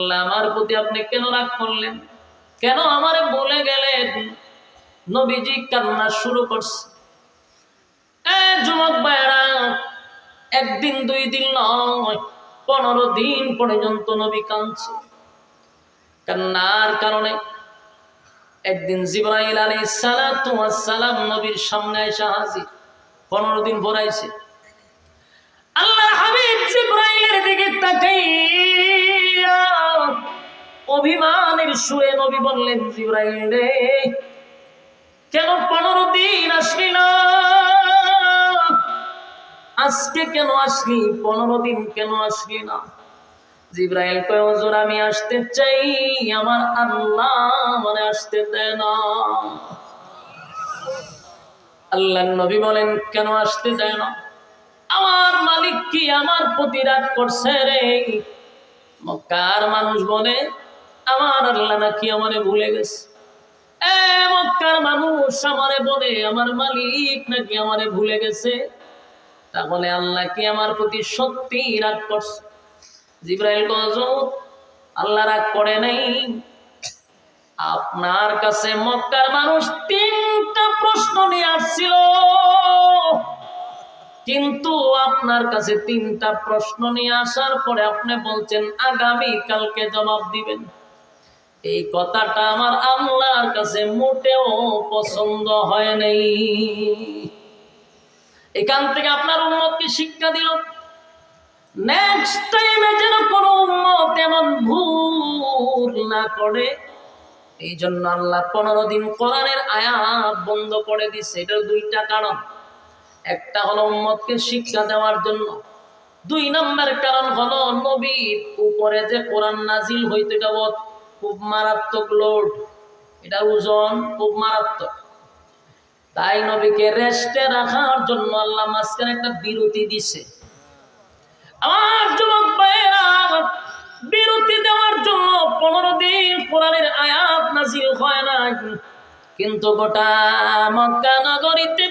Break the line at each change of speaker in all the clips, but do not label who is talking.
আল্লাহ আমার প্রতি আপনি কেন রাগ করলেন, কেন আমারে বলে গেলেন? নবীজি কান্না শুরু করছে। যুবক ভাইরা, একদিন দুই দিন নয়, 15 দিন পর্যন্ত নবী কাঁদছে। কান্নার কারণে একদিন জিবরাইল আলাইহিস সালাতু ওয়াস সালাম নবীর সামনে এসে হাজির। 15 দিন পরাইছে। আল্লাহর হাবিব জিবরাইলের দিকে তাকাইয়া অভিমানের সুরে নবী বললেন, জিবরাইল রে, কেন 15 দিন আসলি না? আজকে কেন আসলি? 15 দিন কেন আসলি না? জিবরাইল কয়, হুজুর আমি আসতে চাই, আমার আল্লাহ আমারে আসতে দেয় না। আল্লাহর নবী বলেন, কেন আসতে দেয় না? আমার মালিক কি আমার প্রতি রাগ করছে রে? মক্কার মানুষ বলে আমার আল্লাহ নাকি আমারে ভুলে গেছে। মক্কার মানুষ আমারে বলে আমার মালিক নাকি আমারে ভুলে গেছে। তাহলে আল্লাহ কি আমার প্রতি সত্যি রাগ করছে? জিবরাইল কয়, আল্লাহ রাগ করে নাই। আপনার কাছে মক্কার মানুষ 3টা প্রশ্ন নিয়ে আসছিল, কিন্তু আপনার কাছে 3টা প্রশ্ন নিয়ে আসার পরে আপনি বলছেন আগামী কালকে জবাব দিবেন। এই কথাটা আমার আল্লাহর কাছে মোটেও পছন্দ হয় নাই। এখান থেকে আপনার উম্মতকে শিক্ষা দিল, নেক্সট টাইমে যেন কোন উম্মত এমন ভুল না করে। এই জন্য আল্লাহ 15 দিন কোরআনের আয়াত বন্ধ করে দিচ্ছে। এটার 2টা কারণ। একটা হলো উম্মতকে শিক্ষা দেওয়ার জন্য, 2 নম্বর কারণ হলো নবীর উপরে যে কোরআন নাজিল হইতো এটা খুব মারাত্মক লোড, এটা ওজন খুব মারাত্মক। তাই নবীকে রেস্টে রাখার জন্য আল্লাহ মাঝখানে একটা বিরতি দিছে। আমার যুবক ভাইয়েরা, বিরতি দেওয়ার জন্য 15 দিন কোরআনের আয়াত নাজিল হয় না, কিন্তু গোটা মক্কা নগরীতে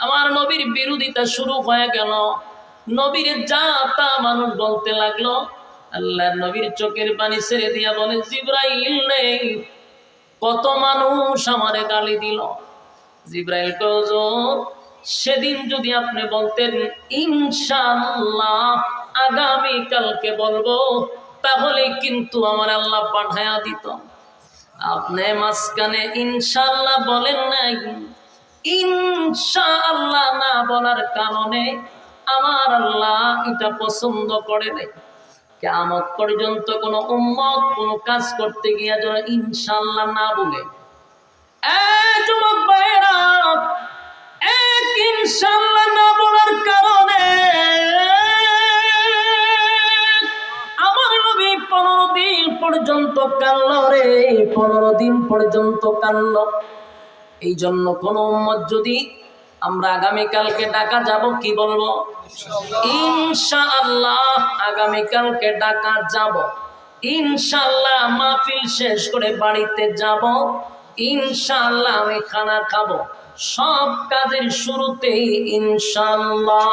আমার নবীর বিরোধিতা শুরু হয়ে গেল। নবীর যা তা মানুষ বলতে লাগলো। আল্লাহর নবীর চোখের পানি ছেড়ে দিয়া বলে, জিবরাইল নেই, কত মানুষ আমারে গালি দিল। জিবরাইল কয়, সেদিন যদি আপনি বলতেন ইনশাআল্লাহ আগামী কালকে বলবো, তাহলে কিন্তু আমার আল্লাহ পাঠায়া দিত। আপনি মাঝখানে ইনশাআল্লাহ বলেন নাই। ইনশাআল্লাহ না বলার কারণে আমার আল্লাহ এটা পছন্দ করে নাই। কিয়ামত পর্যন্ত কোন উম্মত কোন কাজ করতে গিয়ে যেন ইনশাআল্লাহ না বলে। যুবক ভাইরা, ইনশাআল্লাহ না বলার কারণে আমার নবী 15 দিন পর্যন্ত কাঁদল রে, 15 দিন পর্যন্ত কাঁদল। এই জন্য কোন উম্মত যদি আমরা আগামীকালকে ডাকা যাব, কি বলবো? ইনশাআল্লাহ আগামীকালকে ডাকা যাব, ইনশাআল্লাহ মাহফিল শেষ করে বাড়িতে যাব, ইনশাআল্লাহ আমি খানা খাবো। সব কাজের শুরুতেই ইনশাআল্লাহ।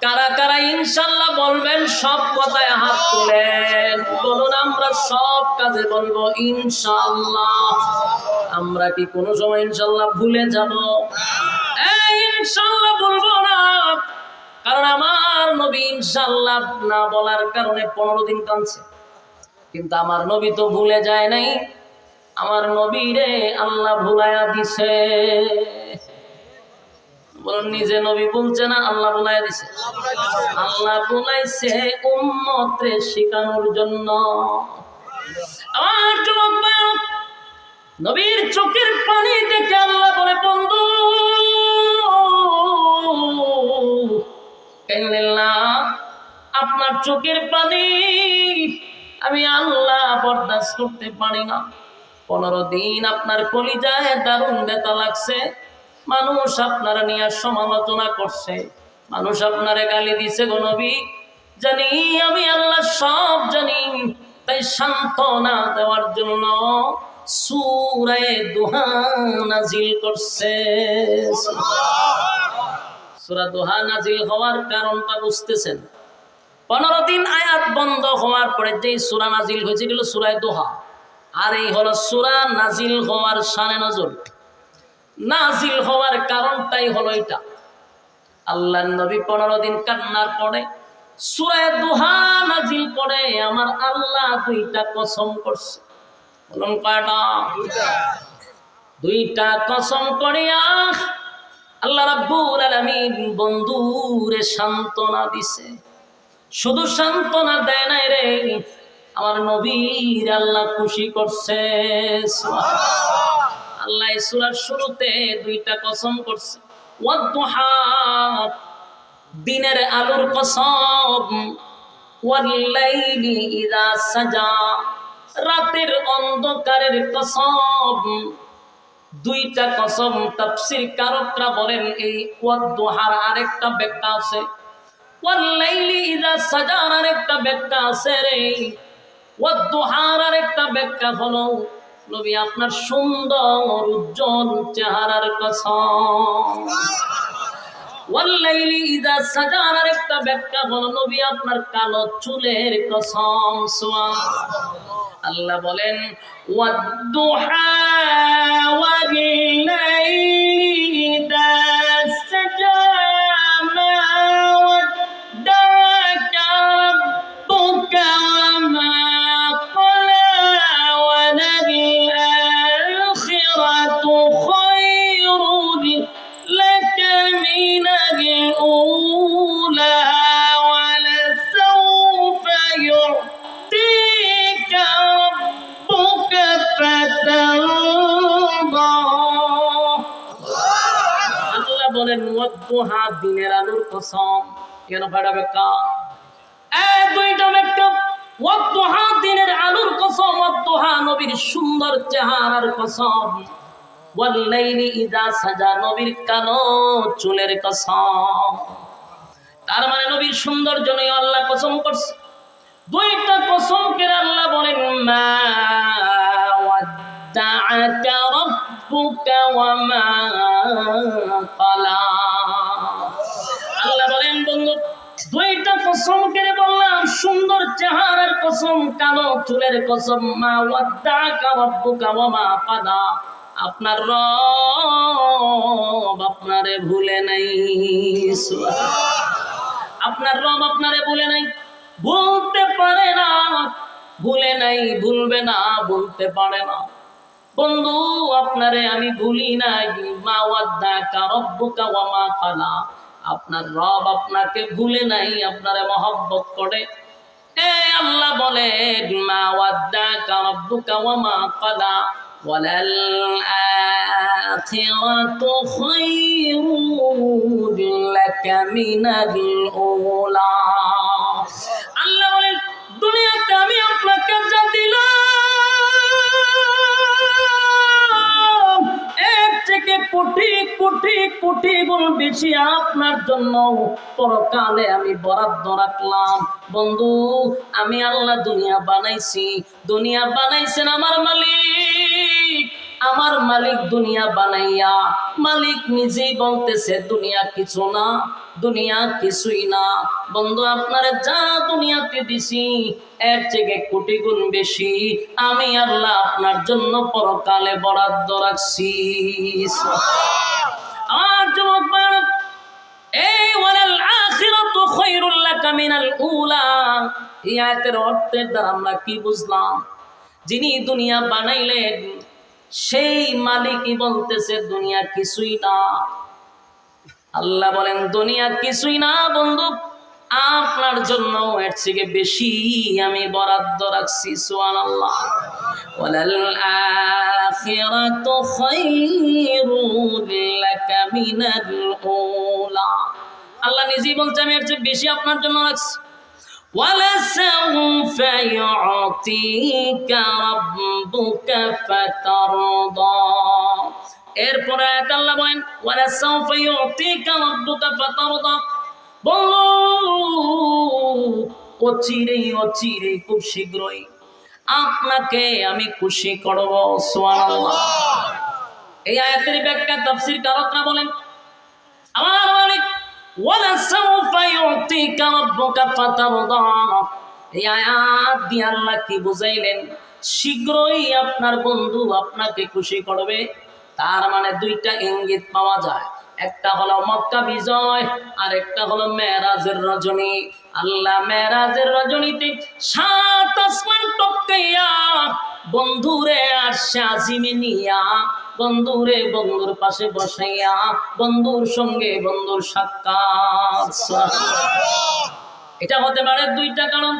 কারা কারা ইনশাআল্লাহ বলবেন? সব কথায় হাত তুলেন, বলুন আমরা সব কাজে বলবো ইনশাআল্লাহ। আমরা কি কোনো সময় ইনশাআল্লাহ ভুলে যাব? ইনশাআল্লাহ বলবো না, কারণ আমার নবী ইনশাআল্লাহ না বলার কারণে 15 দিন কাঁদছে। কিন্তু আমার নবী তো ভুলে যায় নাই, আমার নবীরে আল্লাহ ভুলাইয়া দিছে। বলুন, নিজে নবী বলছে না, আল্লাহ ভুলাইয়া দিছে। আল্লাহ ভুলাইছে উম্মতরে শিখানোর জন্য। আমার যুবক ভাই, নবীর চোখের পানি দেখে আল্লাহ বলে, বন্ধু আপনার চোখের পানি আমি আল্লাহ বরদাস্ত করতে পারি না। 15 দিন আপনার কলিজায় দারুণ ব্যথা লাগছে। মানুষ আপনারা নিয়ে সমালোচনা করছে, মানুষ আপনারে গালি দিছে। গো নবী, জানি আমি আল্লাহ সব জানি, তাই সান্ত্বনা দেওয়ার জন্য সূরা দুহা নাজিল করছে। সূরা দুহা নাজিল হওয়ার কারণটা বুঝতেছেন? 15 দিন আয়াত বন্ধ হওয়ার পরে যেই সূরা নাজিল হয়েছে এগুলো সূরা দোহা। আর এই হলো সূরা নাজিল হওয়ার শানে নজর। নাজিল হওয়ার কারণটাই হলো এটা, আল্লাহর নবী 15 দিন কান্নার পরে সূরা দোহা নাজিল করে আমার আল্লাহ দুইটা কসম করছে। বলুন কয়টা? দুইটা কসম করিয়া আল্লাহ রাব্বুল আলামিন বন্ধুরে সান্ত্বনা দিছে। শুধু সান্ত্বনা দেয় নাই রে, আমার নবীর আল্লাহ খুশি করছে। আল্লাহ এই সূরার শুরুতে দুইটা কসম করছে, ওয়াদ-দুহা দিনের আলোর কসম, ওয়াল-লাইলি ইযা সাজা রাতের অন্ধকারের কসম। দুইটা কসম তাফসীর কারকরা বলেন এই ওয়াদ-দুহার আরেকটা ব্যাখ্যা আছে, ওয়াল-লাইলি ইযা সাজা আরেকটা ব্যাখ্যা আছে রে। ওয়াদ-দুহার আরেকটা ব্যাখ্যা হলো নবী আপনার সুন্দর উজ্জ্বল চেহারার কসম। ওয়াল-লাইলি ইযা সাজা আরেকটা ব্যাখ্যা হলো নবী আপনার কালো চুলের কসম। সুবহানাল্লাহ। আল্লাহ বলেন ওয়াদ-দুহা ওয়াল-লাইলি ইযা সাজা মা ওয়াদ্দাকা রাব্বুকা ওয়া মা ক্বালা ওয়ালাল-আখিরাতু খায়রুন লাকা মিনাল উলা ওয়ালাসাওফা ইউ'তিকা রাব্বুকা ফাতারদা। আল্লাহ বলেন ওয়াদ-দুহা দিনের আলোর কসম। কেন ভাড়া ব্যাখ্যা? দুইটা ব্যাখ্যা। ওয়াদ-দুহা দিনের আলোর কসম, ওয়াদ-দুহা নবীর সুন্দর চেহারার কসম, ওয়াল-লাইলি ইযা সাজা নবীর কালো চুলের কসম। তার মানে নবীর সৌন্দর্য নিয়ে আল্লাহ কসম করছে। দুইটা কসম করে আল্লাহ বলেন মা ওয়াদ্দাআকা রাব্বুকা ওয়া মা ক্বালা। আল্লাহ বলেন বন্ধু দুইটা কসম করে বললাম, সুন্দর চেহারার কসম, কালো চুলের কসম। মা ওয়াদ্দাআকা রাব্বুকা ওয়া মা ক্বালা, আপনার রব আপনারে ভুলে নাই। আপনার রব আপনারে ভুলে নাই, ভুলতে পারে না, ভুলে নাই, ভুলবে না, বলতে পারে না। বন্ধু আপনারে আমি ভুলি নাই। মা ওয়াদ্দাকা রাব্বুকা ওয়া মা ক্বালা, আপনার রব আপনাকে ভুলে নাই, আপনারে মহব্বত করে। আল্লাহ বলেন মা ওয়াদ্দাকা রাব্বুকা ওয়া মা ক্বালা ওয়ালাল আখিরাতু খায়রুন লাকা মিনাল উলা। আল্লাহ বলেন দুনিয়াতে আমি আপনাকে যা দিলাম এর থেকে কোটি কোটি কোটি গুণ বেশি আপনার জন্য পরকালে আমি বরাদ্দ রাখলাম। বন্ধু আমি আল্লাহ দুনিয়া বানাইছি, দুনিয়া বানাইছেন আমার মালিক। আমার মালিক দুনিয়া বানাইয়া মালিক নিজেই বলতেছে দুনিয়া কিছু না, দুনিয়া কিছুই না। বন্ধু আপনারে যা দুনিয়াতে দিছি এর থেকে কোটি গুণ বেশি আমি আল্লাহ আপনার জন্য পরকালে বরাদ্দ রাখছি। আমার যুবক এই ওয়ালাল আখিরাতু খায়রুল লাকা মিনাল উলা, এই আয়াতের অর্থের দ্বারা আমরা কি বুঝলাম? যিনি দুনিয়া বানাইলেন সেই মালিকই বলতেছে দুনিয়া কিছুই না। আল্লাহ বলেন দুনিয়া কিছুই না বন্ধু, আপনার জন্য এর থেকে বেশি আমি বরাদ্দ রাখছি। সুবহানাল্লাহ। ওয়ালাল আখিরাতু খায়রুল লাকা মিনাল উলা, আল্লাহ নিজেই বলছে আমি এর চেয়ে বেশি আপনার জন্য রাখছি। وَلَسَوْفَ يُعْطِيكَ رَبُّكَ فَتَرْضَى। এরপরে আল্লাহ বলেন وَلَسَوْفَ يُعْطِيكَ رَبُّكَ فَتَرْضَى। বলো অচিরেই অচিরেই খুব শীঘ্রই আপনাকে আমি খুশি করব। সুবহানাল্লাহ। এই আয়াতের ব্যাখ্যা তাফসীর কারকরা বলেন আমার মালিক ওয়ালাসাউফা ইউতিকা রাব্বুকা ফাতারদা। এই আয়াত দিয়ে আল্লাহ কি বুঝাইলেন? শীঘ্রই আপনার বন্ধু আপনাকে খুশি করবে। তার মানে দুইটা ইঙ্গিত পাওয়া যায়, একটা হলো মক্কা বিজয় আর একটা হলো মেরাজের রজনী। আল্লাহ মেরাজের রজনীতে সাত আসমান টপকাইয়া বন্ধুরে আরশে আজিমে নিয়া বন্ধুরে বন্ধুর পাশে বসাইয়া বন্ধুর সঙ্গে বন্ধুর সাক্ষাৎ। এটা হতে পারে দুইটা কারণ।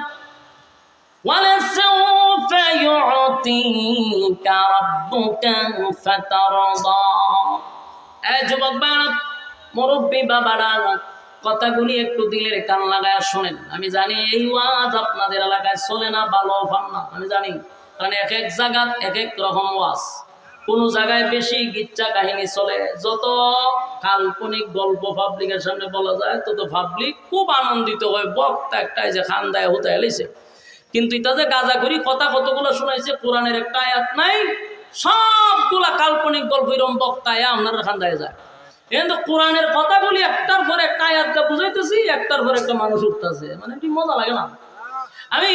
ওয়ালাসাউফা ইউতিকা রাব্বুকা ফাতারদা। এই যুবক বাবা, মুরব্বী বাবারা, কথাগুলি একটু দিলের কান লাগায় শোনেন। আমি জানি এই ওয়াজ আপনাদের এলাকায় চলে না, ভালো পান না, আমি জানি, কারণ এক এক জায়গা এক এক রকম ওয়াজ। কোন জায়গায় বেশি গিচ্ছা কাহিনী চলে, যত কাল্পনিক গল্প পাবলিকের সামনে বলা যায় তত পাবলিক খুব আনন্দিত হয়। বক্তা একটাই যে খান দায় হতে এলেছে, কিন্তু এটা যে গাঁজা করি কথা কতগুলো শোনাইছে, কোরআনের একটা আয়াত নাই, সবগুলা কাল্পনিক গল্প এরকম বক্তায় আপনার খান দায় যায়। কিন্তু কোরআনের কথাগুলি একটার পর একটা আয়াতটা বুঝাইতেছি, একটার পর একটা মানুষ উঠতেছে, মানে কি মজা লাগে না? আমি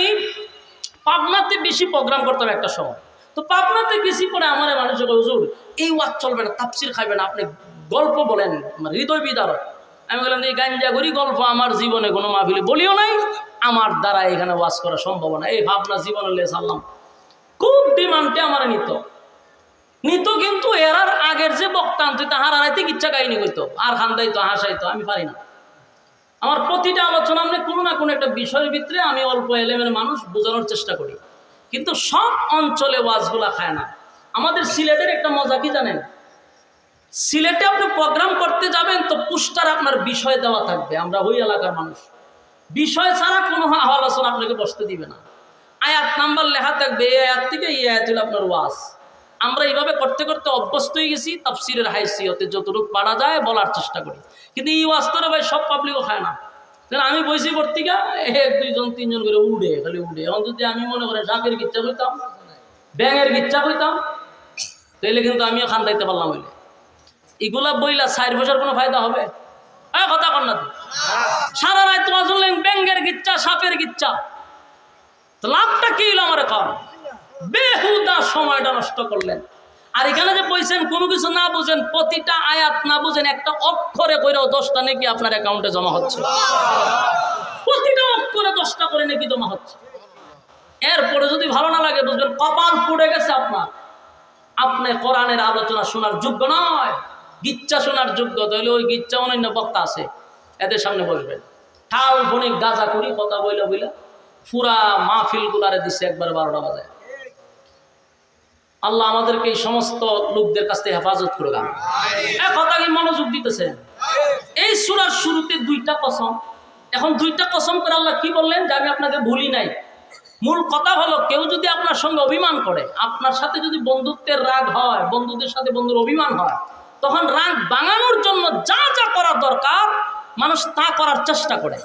পাবনাতে বেশি প্রোগ্রাম করতাম একটা সময়, তো পাবনাতে গেছি পরে আমার মানুষ হুজুর এই ওয়াজ চলবে না, তাফসির খাইবে না, আপনি গল্প বলেন, হৃদয় বিদারক। আমি বললাম এই গাঞ্জা করি গল্প আমার জীবনে কোনো মাহফিলে বলিও নাই, আমার দ্বারা এখানে ওয়াজ করা সম্ভব না। এই ভাবনা জীবনে লে সারলাম, খুব ডিমান্ডে আমার নিত, কিন্তু এরার আগের যে বক্তা আনতো তাহার আড়াইতে ইচ্ছা কাহিনী করতো আর খান্দাইতো হাসাইতো, আমি পারি না। আমার প্রতিটা আলোচনা আমি কোনো না কোনো একটা বিষয়ের ভিতরে আমি অল্প এলেমের মানুষ বোঝানোর চেষ্টা করি, কিন্তু সব অঞ্চলে ওয়াজগুলা খায় না। আমাদের সিলেটের একটা মজা কি জানেন? সিলেটে আপনি প্রোগ্রাম করতে যাবেন তো পোস্টার আপনার বিষয় দেওয়া থাকবে, আমরা ওই এলাকার মানুষ, বিষয় ছাড়া কোনো আলোচনা আপনাকে বসতে দিবে না। আয়াত নাম্বার লেখা থাকবে, এই আয়াত থেকে এই আয়াত হলো আপনার ওয়াজ। আমরা এইভাবে করতে করতে অভ্যস্ত হয়ে গেছি, তাফসিরের হাইসিয়তে যতটুকু পারা যায় বলার চেষ্টা করি, কিন্তু এই ওয়াজ তো ভাই সব পাবলিকও খায় না। আমি বইছি পত্রিকা এক দুইজন তিনজন করে উড়ে, খালি উড়ে। এখন যদি আমি মনে করেন শাকের গিচ্ছা কইতাম, ব্যাঙের গিচ্ছা কইতাম, তাইলে কিন্তু আমিও খান দাইতে পারলাম। হইলে এগুলা বইলা 4 বছর কোনো ফায়দা হবে? কথা কর না তো, সারা রাত তোমার শুনলেন ব্যাঙের গিচ্ছা, সাপের গিচ্ছা, তো লাভটা কি হলো? আমার এখন বেহুদা সময়টা নষ্ট করলেন। আর এখানে যে বলছেন কোনো কিছু না বুঝেন, প্রতিটা আয়াত না বুঝেন, একটা অক্ষরে কইরাও 10টা নাকি আপনার অ্যাকাউন্টে জমা হচ্ছে, প্রতিটা অক্ষরে 10টা করে নাকি জমা হচ্ছে। এরপরে যদি ভালো না লাগে বুঝবেন কপাল পুড়ে গেছে আপনার, আপনি কোরআনের আলোচনা শোনার যোগ্য নয়, গিচ্ছা শোনার যোগ্য। তাহলে ওই গিচ্ছা অন্যান্য বক্তা আছে, এদের সামনে বসবেন, ঠাল ফনিক গাঁজা করি কথা বইলা বইলা পুরা মাহফিল গুলারে দিচ্ছে একবার 12টা বাজে। আল্লাহ আমাদেরকে এই সমস্ত লোকদের কাছ থেকে হেফাজত করে গান। কথা কি মনোযোগ দিতেছেন? এই সূরার শুরুতে 2টা কসম। এখন 2টা কসম করে আল্লাহ কি বললেন যে আমি আপনাকে ভুলি নাই। মূল কথা হলো, কেউ যদি আপনার সঙ্গে অভিমান করে, আপনার সাথে যদি বন্ধুত্বের রাগ হয়, বন্ধুদের সাথে বন্ধুর অভিমান হয়, তখন রাগ ভাঙানোর জন্য যা যা করা দরকার মানুষ তা করার চেষ্টা করে।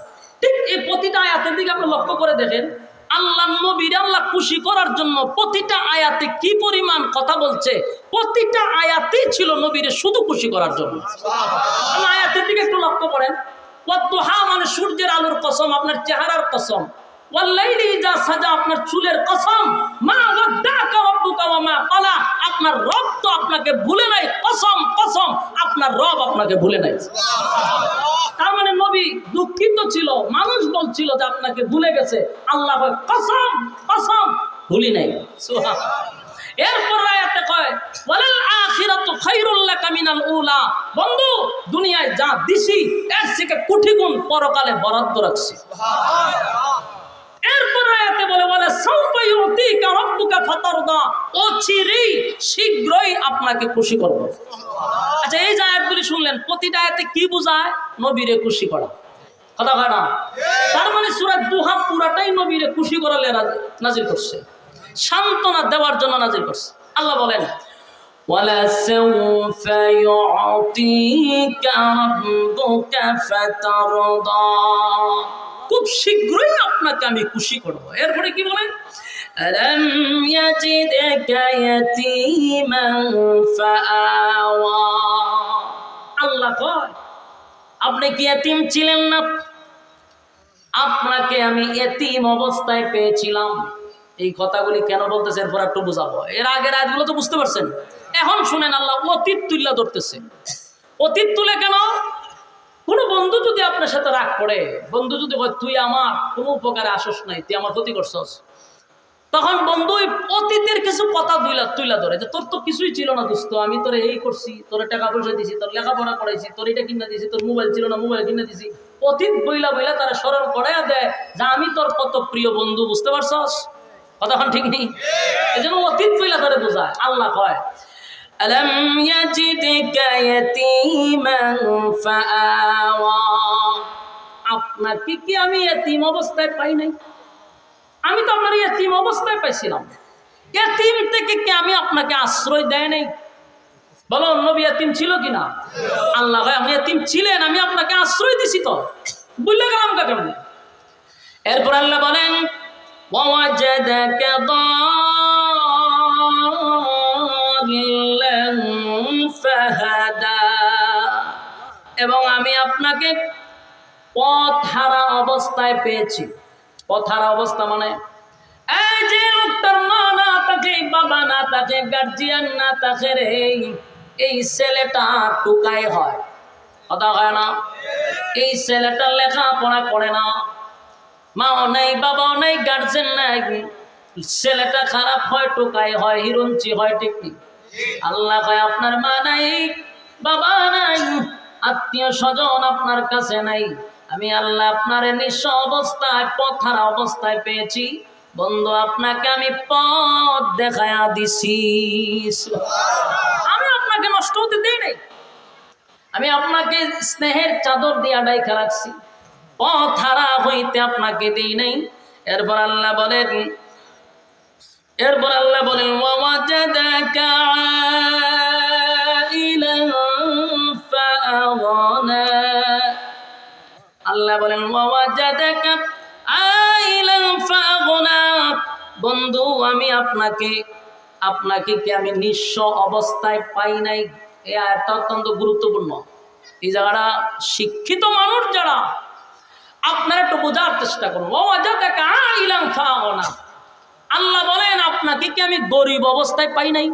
ঠিক এই প্রতিটা আয়াতের দিকে আপনি লক্ষ্য করে দেখেন, আল্লাহ নবীর আল্লাহ খুশি করার জন্য প্রতিটা আয়াতে কি পরিমাণ কথা বলছে, প্রতিটা আয়াতেই ছিল নবীরে শুধু খুশি করার জন্য। আয়াতের দিকে একটু লক্ষ্য করেন, ওয়াদুহা মানে সূর্যের আলোর কসম, আপনার চেহারার কসম, ওয়াল্লাইলি ইযা সাজা আপনার চুলের কসম, মা ওয়াদ্দাকা রাব্বুকা ওয়া মা ক্বালা আপনার রব তো আপনাকে ভুলে নাই, কসম কসম আপনার রব আপনাকে ভুলে নাই। তার মানে নবী দুঃখিত ছিল, মানুষ বলছিল যে আপনাকে ভুলে গেছে, আল্লাহ কয় কসম কসম ভুলি নাই। সুবহানাল্লাহ। এরপর আয়াতে কয় ওয়ালাল আখিরাতু খায়রুল লাকা মিনাল উলা, বন্ধু দুনিয়ায় যা দিছি এর থেকে কোটি গুণ পরকালে বরাদ্দ রাখছি। সুবহানাল্লাহ। এরপর আয়াতে বলে ওয়ালা সাউফা ইউতিকা রাব্বুকা ফাতারদা, অচিরেই শীঘ্রই আপনাকে খুশি করব। আচ্ছা, এই যে আয়াতগুলি শুনলেন, প্রতিটা আয়াতে কি বোঝায়? নবীরে খুশি করা, কথা হয় না? তার মানে সূরা দুহা পুরাটাই নবীরে খুশি করালে নাজিল করছে, সান্ত্বনা দেওয়ার জন্য নাজিল করছে। আল্লাহ বলেন ওয়ালা সাউফা ইউতিকা রাব্বুকা ফাতারদা, খুব শীঘ্রই আপনাকে আমি খুশি করব। এরপরে কি বলেন? আলাম ইয়াজিদকা ইয়াতীমান ফাআওয়া, আল্লাহ কয় আপনি কি এতিম ছিলেন না? আপনাকে আমি এতিম অবস্থায় পেয়েছিলাম। এই কথাগুলি কেন বলতেছে এরপর একটু বুঝাবো। এর আগের আয়াতগুলো তো বুঝতে পারছেন। এখন শুনেন, আল্লাহ অতীত তুল্য ধরতেছে। অতীত তুলে কেন? কোনো বন্ধু যদি আপনার সাথে রাগ করে, বন্ধু যদি বলে তুই আমার কোনো উপকারে আসস নাই, তুই আমার ক্ষতি করছস, তখন বন্ধু অতীতের কিছু কথা তুইলা ধরে যে তোর তো কিছুই ছিল না দোস্ত, আমি তোরে এই করছি, তোর টাকা পয়সা দিছি, তোর লেখাপড়া করাইছি, তোর এটা কিনে দিছি, তোর মোবাইল ছিল না মোবাইল কিনে দিছি। অতীত বইলা তারা স্মরণ করাইয়া দেয় যে আমি তোর কত প্রিয় বন্ধু, বুঝতে পারছস? কথাখন ঠিক নেই। এই জন্য অতীত বইলা ধরে বোঝায়। আল্লাহ কয় আলাম ইয়াজিদকা ইয়াতীমান ফাআওয়া, আপনাকে কি আমি এতিম অবস্থায় পাই নাই? আমি তো আপনার এতিম অবস্থায় পাইছিলাম। এতিম থেকে কি আমি আপনাকে আশ্রয় দেয় নাই? বলো, নবী এতিম ছিল কিনা? আল্লাহ ভাই আপনি এতিম ছিলেন, আমি আপনাকে আশ্রয় দিছি, তো বুঝলে গেলাম কেমন? এরপর আল্লাহ বলেন ওয়াজাদাকা দাল্লান ফাহাদা, এবং আমি আপনাকে পথ হারা অবস্থায় পেয়েছি। পথ হারা অবস্থা মানে এই যে লোকটার মা না থাকে, বাবা না থাকে, গার্জিয়ান না থাকে রে, এই ছেলেটা টুকাই হয়, কথা হয় না? এই ছেলেটা লেখাপড়া করে না, মাও নাই, বাবাও নাই, গার্জেন নাই, ছেলেটা খারাপ হয়, টুকাই হয়, হিরঞ্চি হয়, ঠিক কি? আল্লাহ কয় আপনার মা নাই, বাবা নাই, আত্মীয় স্বজন আপনার কাছে নাই, আমি আল্লাহ আপনার নিঃস্ব অবস্থায় পথ হারা অবস্থায় পেয়েছি। বন্ধু, আপনাকে আমি পথ দেখায়া দিছি। আমি আপনাকে নষ্ট হতে দেই নাই, আমি আপনাকে স্নেহের চাদর দিয়া ডাইকা রাখছি, পথ হারা হইতে আপনাকে দেই নাই। এরপর আল্লাহ বলেন ওয়াজাদাকা আইলান ফাআগনা, আল্লাহ বলেন ওয়াজাদাকা আইলান ফাআগনা, বন্ধু আমি আপনাকে কি আমি নিঃস্ব অবস্থায় পাই নাই? এই আয়াতটা অত্যন্ত গুরুত্বপূর্ণ। এই জায়গাটা শিক্ষিত মানুষ যারা, আপনারা একটু বোঝার চেষ্টা করুন। ওয়াজাদাকা আইলান ফাআগনা, আল্লাহ বলেন আপনাকে কি আমি গরিব অবস্থায় পাই নাই?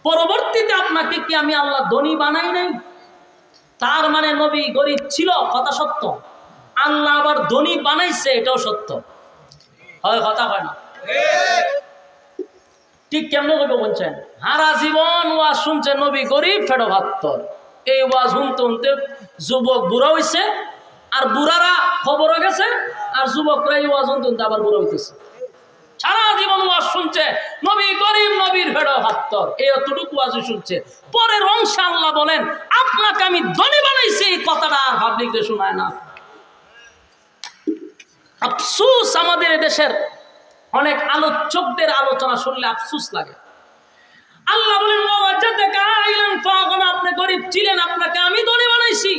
পরবর্তীতে আপনাকে কি আমি আল্লাহ ধনী বানাই নাই? তার মানে নবী গরিব ছিল, কথা সত্য। আল্লাহ আবার ধনী বানাইছে, এটাও সত্য। হয় কথা হয় না? ঠিক কেমন করবে বলছেন? হারা জীবন ওয়াজ শুনছে নবী গরিব ফেরো ভাত্তর, এই ওয়াজ শুনতে শুনতে যুবক বুড়া হইছে, আর বুড়ারা খবর হয়ে গেছে, আর যুবকরা এই ওয়াজ শুনতে শুনতে আবার বুড়া হইতেছে। সারা জীবন ওয়াজ শুনছে নবী গরিব, নবীর ভেড়ো ভাত্তর, এই অতটুকু ওয়াজ শুনছে। পরের অংশে আল্লাহ বলেন আপনাকে আমি ধনী বানাইছি, এই কথাটা আর পাবলিককে শোনায় না। আফসুস, আমাদের দেশের অনেক আলোচকদের আলোচনা শুনলে আফসুস লাগে। আল্লাহ বলেন ওয়াজাদাকা আইলান ফাআগনা, আপনি গরিব ছিলেন, আপনাকে আমি ধনী বানাইছি।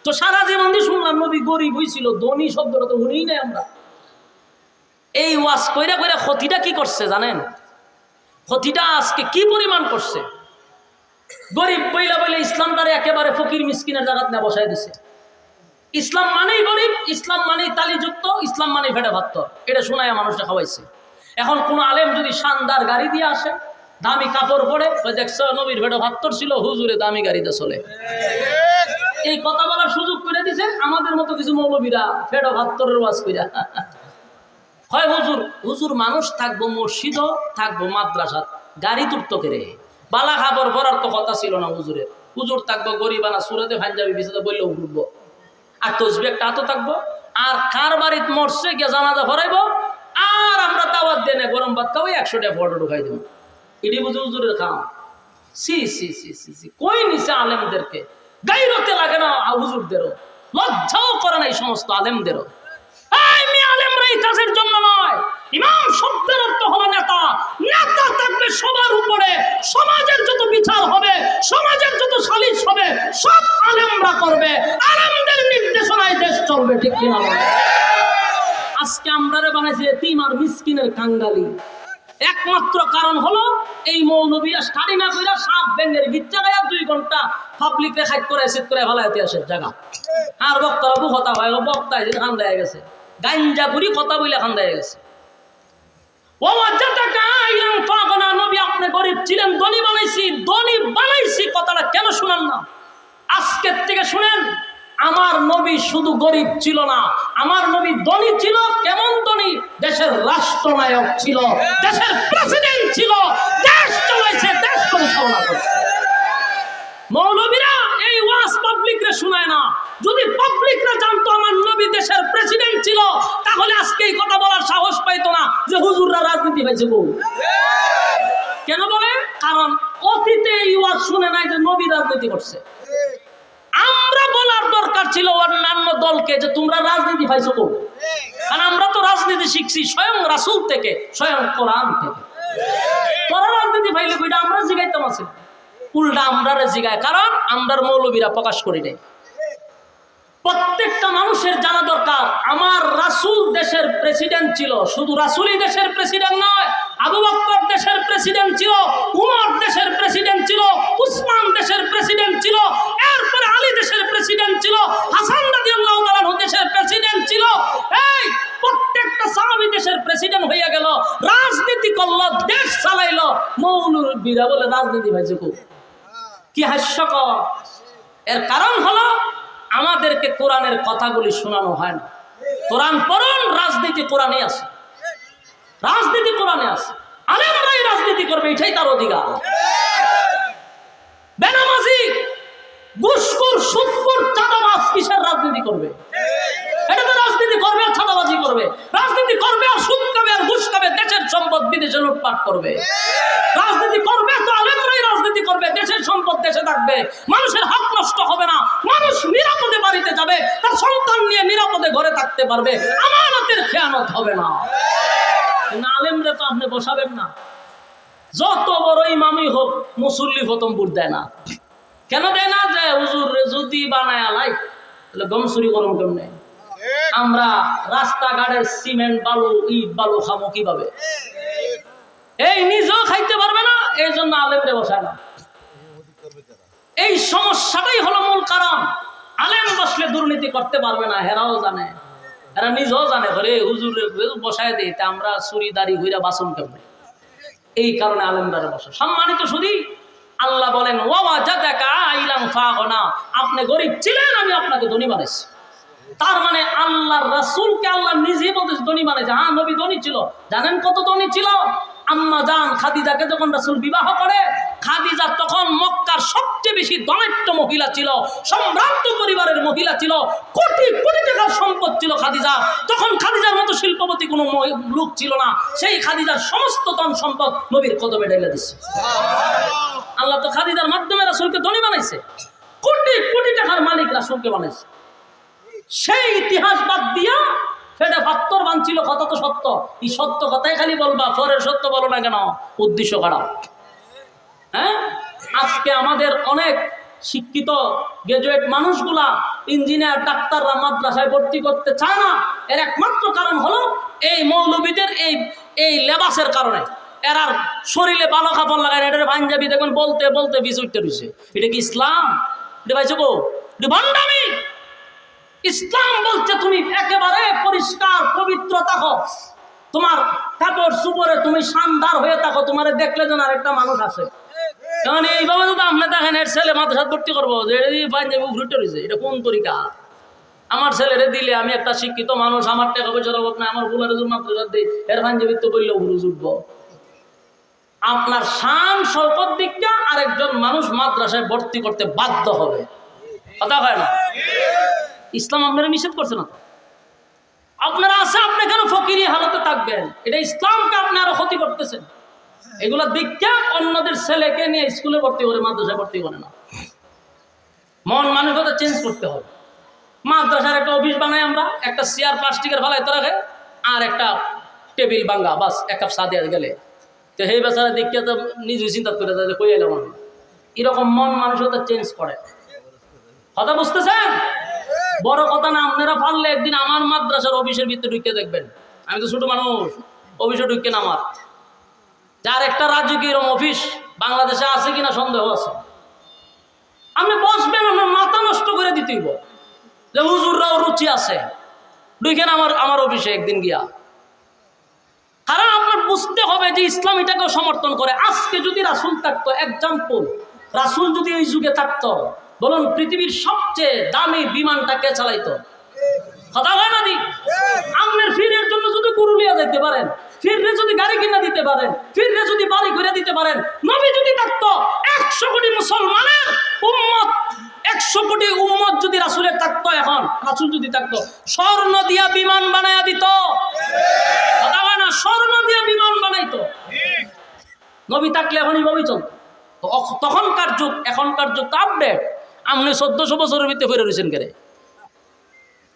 তো সারা জীবন দিয়ে শুনলাম নবী গরিব হইছিল, ধনী শব্দটা তো শুনিই নাই আমরা। এই ওয়াজ কইরা কইরা ক্ষতিটা কি করছে জানেন? ক্ষতিটা আজকে কি পরিমাণ করছে? গরিব বইলা বইলে ইসলামটারে একেবারে ফকির মিসকিনের জায়গাতে না বসায় দিছে। ইসলাম মানেই গরিব, ইসলাম মানেই তালিযুক্ত, ইসলাম মানেই ভেড়া ভাত্তর, এটা শোনায় মানুষটা খাওয়াইছে। এখন কোন আলেম যদি শানদার গাড়ি দিয়ে আসে, দামি কাপড় পরে, দেখছো নবীর ভেড়া ভাত্তর ছিল, হুজুরে দামি গাড়িতে চলে, এই কথা বলার সুযোগ করে দিছে আমাদের মতো কিছু মৌলবীরা ভেড়া ভাত্তরের ওয়াজ কইরা। হয় হুজুর মানুষ থাকবো, মসজিদও থাকবো, মাদ্রাসা, গাড়ি তুলতো কেরে, বালা খাবার পরার তো কথা ছিল না হুজুরের। হুজুর থাকবো গরিবানা সুরাতে পাঞ্জাবি বিছাতে বললেও ঘুরবো, আর তসবি একটা হাতও থাকবো, আর কার বাড়িত মরছে গিয়ে জানাজা ভরাইবো, আর আমরা দাওয়াত দেনে গরম ভাত খাওয়াই 100 টাকা ফটো ঢুকাই দেবো। এটি বুঝে হুজুরের খাওয়া। সি সি সি সি সি কই নিছে আলেমদেরকে? গাইরতে লাগে না হুজুরদেরও? লজ্জাও করে না এই সমস্ত আলেমদেরও? এই কাজের জন্য নয়। ইমাম শব্দের অর্থ হলো নেতা। নেতা থাকবে সবার উপরে, সমাজের যত বিচার হবে, সমাজের যত সালিশ হবে, সব আলেমরা করবে, আলেমদের নির্দেশনায় দেশ চলবে, ঠিক কিনা বলেন? আজকে আমরা বানাইছি এতিম আর মিসকিনের কাঙ্গালি। একমাত্র কারণ হলো এই মৌলবীরা স্টাডি না করে সাপ ব্যাঙের গিচ্ছা গায়া 2 ঘন্টা পাবলিক রে খাইট করে এসে করে ফেলাইতে আসে জায়গা। আর বক্তারা বু কথা হয়, ও বক্তা খান দেয়া গেছে, গাঞ্জা বুড়ি কথা বলে খান দেয়া গেছে। ও আজ্জাতাকা ইলাম ফাগনা, নবী আপনি গরিব ছিলেন, ধনী বানাইছি কথাটা কেন শুনেন না? আজকের থেকে শুনেন, আমার নবী শুধু গরিব ছিল না, আমার নবী ধনী ছিল। কেমন ধনী? দেশের রাষ্ট্রনায়ক ছিল, দেশের প্রেসিডেন্ট ছিল, দেশ চালাইছে, দেশ পরিচালনা করছে। মৌলবীরা এই ওয়াজ পাবলিকরে শোনায় না। যদি পাবলিকরা জানতো আমার নবী দেশের প্রেসিডেন্ট ছিল, তাহলে আজকে এই কথা বলার সাহস পাইতো না যে হুজুররা রাজনীতি হয়েছে। কেন বলে? কারণ অতীতে এই ওয়াজ শুনে নাই যে নবী রাজনীতি করছে। আমরা বলার দরকার ছিল অন্যান্য দলকে যে তোমরা রাজনীতি পাইছো কো, কারণ আমরা তো রাজনীতি শিখছি স্বয়ং রাসূল থেকে, স্বয়ং কোরআন থেকে। তোরা রাজনীতি পাইলে কইটা আমরা জিগাইতাম আছে, উল্টা আমরা জিগায়, কারণ আমরার মৌলবীরা প্রকাশ করি নাই। প্রত্যেকটা মানুষের জানা দরকার আমার রাসূল দেশের প্রেসিডেন্ট ছিল। শুধু রাসূলই দেশের প্রেসিডেন্ট নয়, আবু বকর দেশের প্রেসিডেন্ট ছিল, উমর দেশের প্রেসিডেন্ট ছিল, উসমান দেশের প্রেসিডেন্ট ছিল, এরপরে আলী দেশের প্রেসিডেন্ট ছিল, হাসান রাদিয়াল্লাহু তাআলা দেশের প্রেসিডেন্ট ছিল। এই প্রত্যেকটা সাহাবী দেশের প্রেসিডেন্ট হয়ে গেল, রাজনীতি করলো, দেশ চালাইলো। মৌলবীরা বলে রাজনীতি ভাইছে খুব কি হাস্যকর। এর কারণ হলো আমাদেরকে কোরআনের কথাগুলি শোনানো হয় না। কোরআন পড়ুন, রাজনীতি কোরআনে আছে, রাজনীতি কোরআনে আছে। আলেমরাই রাজনীতি করবে, এটাই তার অধিকার। বেনামাজি, ঘুষখোর, সুদখোর, চাঁদাবাজ কিসের রাজনীতি করবে? এটা তো রাজনীতি করবে আর চাঁদাবাজি করবে, রাজনীতি করবে আর সুদ খাবে আর ঘুষ খাবে, দেশের সম্পদ বিদেশে লুটপাট করবে। রাজনীতি করবে তো আলেমরাই রাজনীতি করবে, দেশের সম্পদ দেশে থাকবে, মানুষের হক নষ্ট হবে না, মানুষ নিরাপদে বাড়িতে যাবে, তার সন্তান নিয়ে নিরাপদে ঘরে থাকতে পারবে, আমানতের খেয়ানত হবে না। আলেমরা তো আপনি বসাবেন না, যত বড় ইমামই হোক মুসল্লি প্রথম ভোট দেয় না। কেন দেয় না? যে হুজুর যদি বানায় আলাই তাহলে গম চুরি করুন কেমনে? আমরা রাস্তাঘাটের সিমেন্ট বালু ইট বালু খামো কিভাবে? এই নিজেও খাইতে পারবে না, এই জন্য আলেমরে বসায় না। এই সমস্যাটাই হলো মূল কারণ। আলেম বসলে দুর্নীতি করতে পারবে না, হেরাও জানে, এরা নিজেও জানে ঘরে হুজুর বসায় দেয়, তা আমরা চুরি দাড়ি ঘুরা বাসন কেমনে? এই কারণে আলেমরা বসে। সম্মানিত শুধু আল্লাহ বলেন আপনি গরিব ছিলেন, আমি আপনাকে ধনী বানাইছি। তার মানে আল্লাহর রাসূলকে আল্লাহ নিজে বলতেছে ধনী বানাইছে। হ্যাঁ, নবী ধনী ছিল। জানেন কত ধনী ছিল? আম্মা জান খাদিজাকে যখন রাসূল বিবাহ করে, খাদিজা তখন মক্কার সবচেয়ে বেশি ধনাঢ্য মহিলা ছিল, সম্ভ্রান্ত পরিবারের মহিলা ছিল, কোটি কোটি টাকার সম্পদ ছিল খাদিজা। তখন খাদিজার মতো শিল্পপতি কোনো লোক ছিল না। সেই খাদিজার সমস্ত ধন সম্পদ নবীর কদমে ঢেলে দিচ্ছে। আল্লাহ তো খাদিজার মাধ্যমে রাসূলকে ধনী বানাইছে, কোটি কোটি টাকার মালিক রাসূলকে বানাইছে। সেই ইতিহাস বাদ দিয়া ফেটে পাত্তর বানছিল, কথা তো সত্য। এই সত্য কথাই খালি বলবা, পরের সত্য বলো না কেন? উদ্দেশ্য খারাপ। হ্যাঁ, আজকে আমাদের অনেক শিক্ষিত গ্রাজুয়েট মানুষগুলা, ইঞ্জিনিয়ার, ডাক্তাররা মাদ্রাসায় ভর্তি করতে চায় না। এর একমাত্র কারণ হলো এই মৌলবীদের এই লেবাসের কারণে। এরার শরীরে ভালো কাপড় লাগায়, এটার পাঞ্জাবি দেখবেন বলতে বলতে বিষ উঠতে রয়েছে। এটা কি ইসলাম? এটা ভাইছো গো, এটা ভণ্ডামি। ইসলাম বলছে তুমি একেবারে পরিষ্কার পবিত্র থাকো, তোমার কাপড় চুপড়ে তুমি শানদার হয়ে থাকো, তোমার দেখলে যেন আরেকটা মানুষ আসে। কারণ এইভাবে যদি আপনি দেখেন এর ছেলে মাদ্রাসা ভর্তি করবো, যে পাঞ্জাবি উঠে রয়েছে, এটা কোন তরিকা? আমার ছেলেরে দিলে আমি একটা শিক্ষিত মানুষ, আমার টাকা পয়সার অভাব নাই, আমার বুলার মাদ্রাসা দিই, এর পাঞ্জাবি তো বললেও বুঝ উঠবো। আপনার শান শৌকত দিকটা আরেকজন মানুষ মাদ্রাসায় ভর্তি করতে বাধ্য হবে, কথা হয় না? ইসলাম আপনারা নিষেধ করছে না। আপনারা আছে, আপনি কেন ফকিরি হালতে থাকবেন? এটা ইসলামকে আপনি আরো ক্ষতি করতেছেন। এগুলা দীক্ষা অন্যদের ছেলেকে নিয়ে স্কুলে ভর্তি করে, মাদ্রাসায় ভর্তি করে না। মন মানসিকতা চেঞ্জ করতে হবে। মাদ্রাসার একটা অফিস বানাই আমরা, একটা চেয়ার প্লাস্টিকের ফালাইতে রাখে, আর একটা টেবিল ভাঙ্গা, বাস এক কাপ চা দিয়ে গেলে। তো সেই বেচারা দীক্ষা তো নিজেই চিন্তা করে যায় যে কই এলাম আমি। এরকম মন মানসিকতা চেঞ্জ করে, কথা বুঝতেছেন? বড় কথা না, আপনারা পারলে একদিন আমার মাদ্রাসার অফিসের ভিতরে ঢুকে দেখবেন। আমি তো ছোট মানুষ, অফিসে ঢুকে না আমার যার একটা রাজকীয় অফিস বাংলাদেশে আছে কিনা সন্দেহ আছে। আপনি বসবেন, আপনার মাথা নষ্ট করে দিতেইব যে হুজুররাও রুচি আছে, দুইখানে আমার অফিসে একদিন গিয়া। কারণ আপনার বুঝতে হবে যে ইসলাম এটাকেও সমর্থন করে। আজকে যদি রাসূল থাকতো, এক্সাম্পল, রাসূল যদি এই যুগে থাকতো, বলুন পৃথিবীর সবচেয়ে দামি বিমানটা কে চালাইতো? কথা হয় না দি? আপনার ফিরের জন্য যদি পুরুলিয়া যেতে পারেন, ফিরে যদি গাড়ি কিনা দিতে পারেন, ফিরে যদি বাড়ি ঘুরে দিতে পারেন, নবী যদি থাকতো, 100 কোটি মুসলমানের উম্মত, 100 কোটি উম্মত যদি রাসূলের থাকতো, এখন রাসূল যদি থাকতো, স্বর্ণ দিয়া বিমান বানায়া দিত। কথা হয় না? স্বর্ণ দিয়া বিমান বানাইতো। নবী থাকলে এখন এইভাবেই চলতো। তখনকার যুগ এখনকার যুগ তো আপডেট। আপনি 1400 বছরের ভিতরে ফিরে রয়েছেন কেন?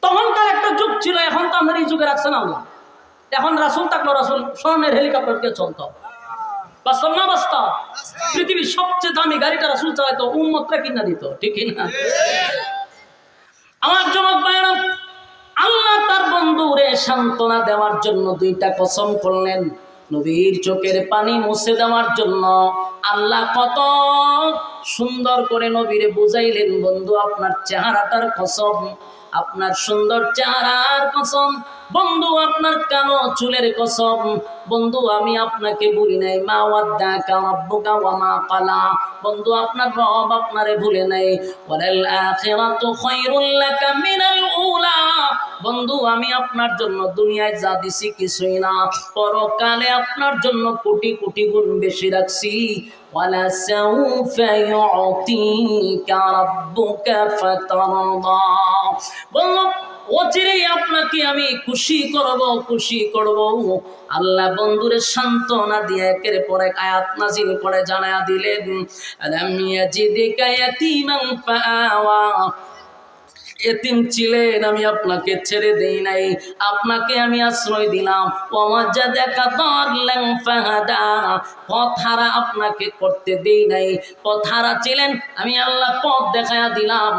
তখনকার একটা যুগ ছিল, এখন তো আমাদের এই যুগে রাখছেন আল্লাহ। এখন রাসূল থাকলো, রাসূল স্বর্ণের হেলিকপ্টার দিয়ে চলতো। বাস্তব না বাস্তব? পৃথিবীর সবচেয়ে দামি গাড়িটা রাসূল চালাইতো, উম্মতরা কিনা দিত, ঠিক না? আমার যুবক ভাইরা, আল্লাহ তার বন্ধুরে সান্ত্বনা দেওয়ার জন্য 2টা কসম করলেন। নবীর চোখের পানি মুছে দেওয়ার জন্য আল্লাহ কত সুন্দর করে নবীরে বুঝাইলেন, বন্ধু আপনার চেহারাটার কসম, আপনার সুন্দর চেহারার কসম, বন্ধু আপনার কালো চুলের কসম, বন্ধু আমি আপনাকে বলি নাই মা ওয়াদ্দাকা রাব্বুকা ওয়া মা ক্বালা, বন্ধু আপনার রব আপনারে ভুলে নাই। ওয়ালাল আখিরাতু খায়রুল লাকা মিনাল উলা, বন্ধু আমি আপনার জন্য দুনিয়ায় যা দিছি কিছুই না, পরকালে আপনার জন্য কোটি কোটি গুণ বেশি রাখছি। ওয়ালা সাউফা ইউতিকা রাব্বুকা ফাতারদা, বলল অচিরেই আপনাকে আমি খুশি করব। আল্লাহ বন্ধুরে সান্ত্বনা দিয়ে একের পর এক আয়াত নাজিল করে জানায়া দিলেন, আলাম ইয়াজিদিকা ইয়াতীমান ফাআওয়া, এতিম ছিলেন, আমি আপনাকে ছেড়ে দেই নাই, আপনাকে আমি আশ্রয় দিলাম। ওয়াজাদাকা দাল্লান ফাহাদা, পথহারা আপনাকে করতে দেই নাই, পথহারা ছিলেন, আমি আল্লাহ পথ দেখায়া দিলাম।